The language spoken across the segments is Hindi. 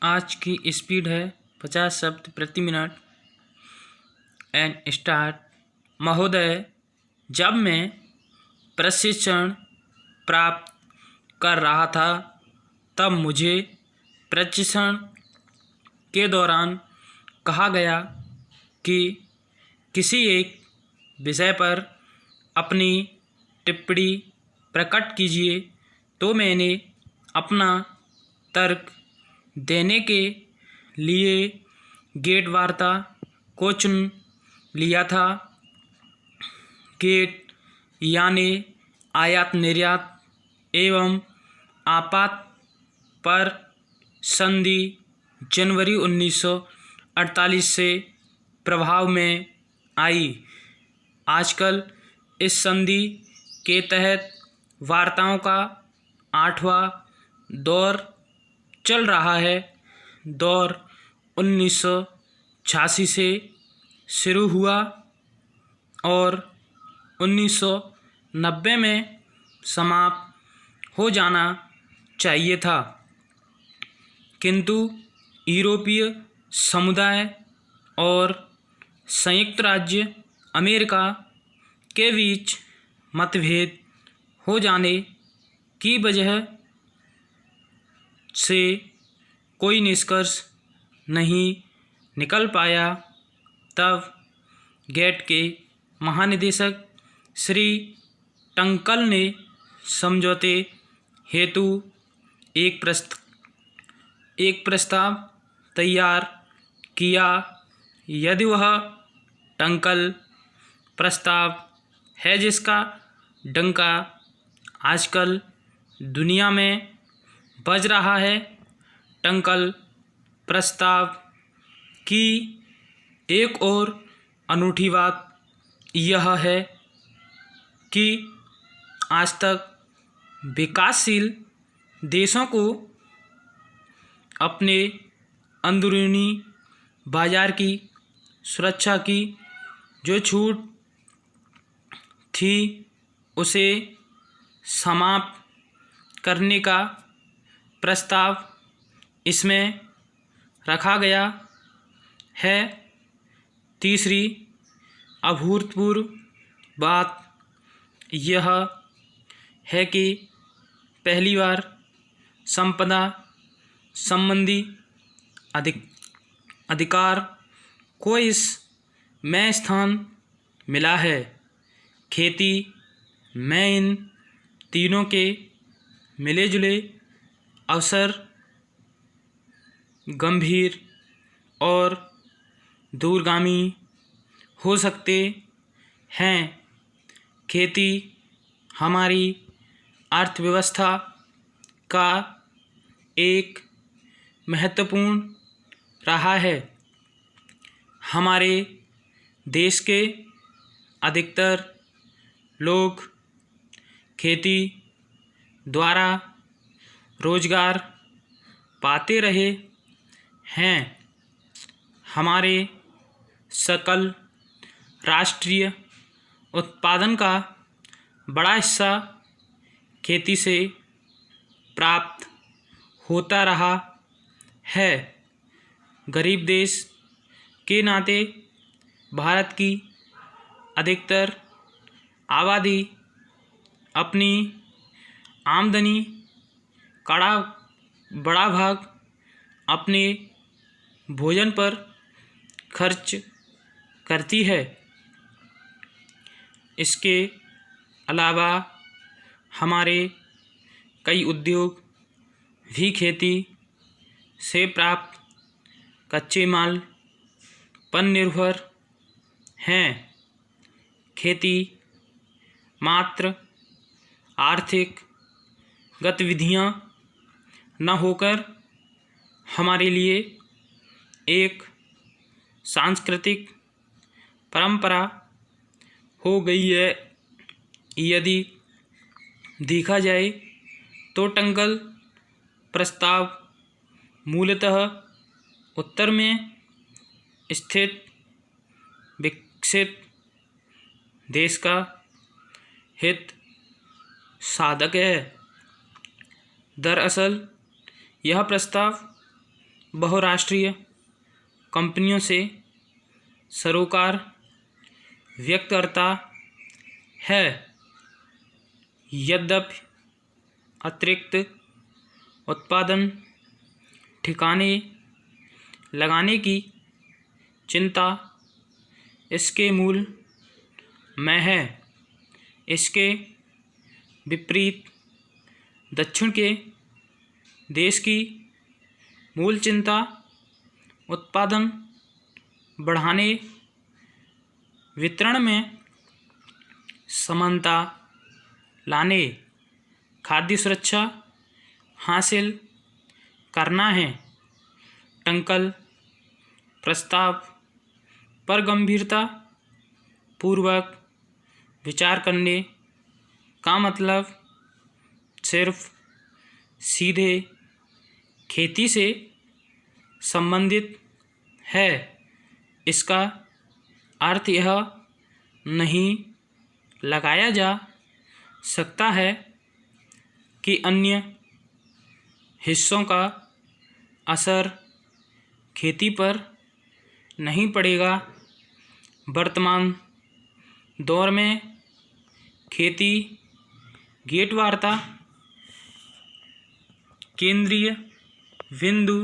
आज की स्पीड है 50 शब्द प्रति मिनट। And start. महोदय, जब मैं प्रशिक्षण प्राप्त कर रहा था तब मुझे प्रशिक्षण के दौरान कहा गया कि किसी एक विषय पर अपनी टिप्पणी प्रकट कीजिए, तो मैंने अपना तर्क देने के लिए गेट वार्ता को चुन लिया था। गेट यानी आयात निर्यात एवं आपात पर संधि जनवरी 1948 से प्रभाव में आई। आजकल इस संधि के तहत वार्ताओं का 8वां दौर चल रहा है। दौर 1986 से शुरू हुआ और 1990 में समाप्त हो जाना चाहिए था, किंतु यूरोपीय समुदाय और संयुक्त राज्य अमेरिका के बीच मतभेद हो जाने की वजह से कोई निष्कर्ष नहीं निकल पाया। तब गेट के महानिदेशक श्री टंकल ने समझौते हेतु एक प्रस्ताव तैयार किया। यदि वह टंकल प्रस्ताव है जिसका डंका आजकल दुनिया में बज रहा है। टंकल प्रस्ताव की एक और अनूठी बात यह है कि आज तक विकासशील देशों को अपने अंदरूनी बाजार की सुरक्षा की जो छूट थी उसे समाप्त करने का प्रस्ताव इसमें रखा गया है। तीसरी अभूतपूर्व बात यह है कि पहली बार संपदा संबंधी अधिकार को इस में स्थान मिला है। खेती में इन तीनों के मिले जुले अवसर गंभीर और दूरगामी हो सकते हैं। खेती हमारी अर्थव्यवस्था का एक महत्वपूर्ण रहा है। हमारे देश के अधिकतर लोग खेती द्वारा रोजगार पाते रहे हैं। हमारे सकल राष्ट्रीय उत्पादन का बड़ा हिस्सा खेती से प्राप्त होता रहा है। गरीब देश के नाते भारत की अधिकतर आबादी अपनी आमदनी का बड़ा भाग अपने भोजन पर खर्च करती है। इसके अलावा हमारे कई उद्योग भी खेती से प्राप्त कच्चे माल पर निर्भर हैं। खेती मात्र आर्थिक गतिविधियां न होकर हमारे लिए एक सांस्कृतिक परंपरा हो गई है। यदि देखा जाए तो टंकल प्रस्ताव मूलतः उत्तर में स्थित विकसित देश का हित साधक है। दरअसल यह प्रस्ताव बहुराष्ट्रीय कंपनियों से सरोकार व्यक्त करता है। यद्यपि अतिरिक्त उत्पादन ठिकाने लगाने की चिंता इसके मूल में है। इसके विपरीत दक्षिण के देश की मूल चिंता उत्पादन बढ़ाने, वितरण में समानता लाने, खाद्य सुरक्षा हासिल करना है। टंकल प्रस्ताव पर गंभीरता पूर्वक विचार करने का मतलब सिर्फ सीधे खेती से संबंधित है। इसका अर्थ यह नहीं लगाया जा सकता है कि अन्य हिस्सों का असर खेती पर नहीं पड़ेगा। वर्तमान दौर में खेती गेट वार्ता केंद्रीय बिंदु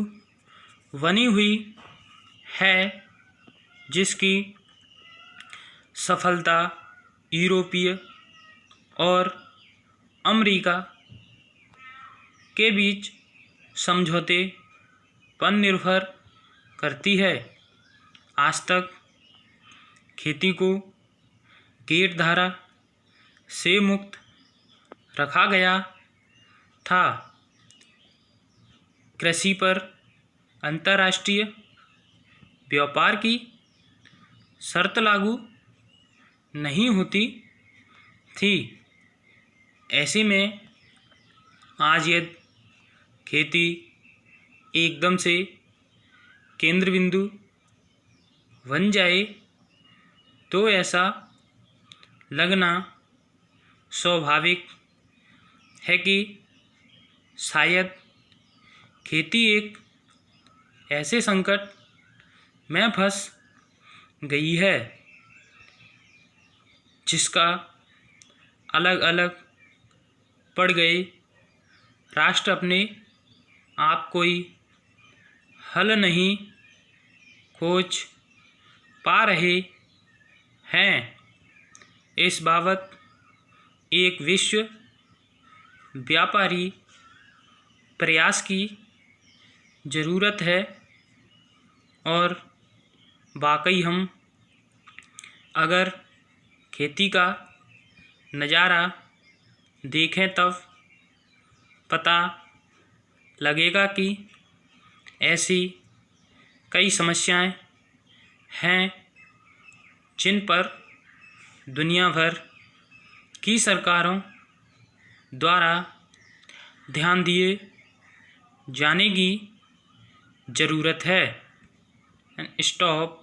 बनी हुई है, जिसकी सफलता यूरोपीय और अमेरिका के बीच समझौते पर निर्भर करती है। आज तक खेती को गेट धारा से मुक्त रखा गया था। कृषि पर अंतर्राष्ट्रीय व्यापार की शर्त लागू नहीं होती थी। ऐसे में आज यदि खेती एकदम से केंद्र बिंदु बन जाए तो ऐसा लगना स्वाभाविक है कि शायद खेती एक ऐसे संकट में फंस गई है जिसका अलग अलग पड़ गए राष्ट्र अपने आप कोई हल नहीं खोज पा रहे हैं। इस बाबत एक विश्व व्यापारी प्रयास की ज़रूरत है और वाकई हम अगर खेती का नज़ारा देखें तब पता लगेगा कि ऐसी कई समस्याएं हैं जिन पर दुनिया भर की सरकारों द्वारा ध्यान दिए जाने की ज़रूरत है। And stop.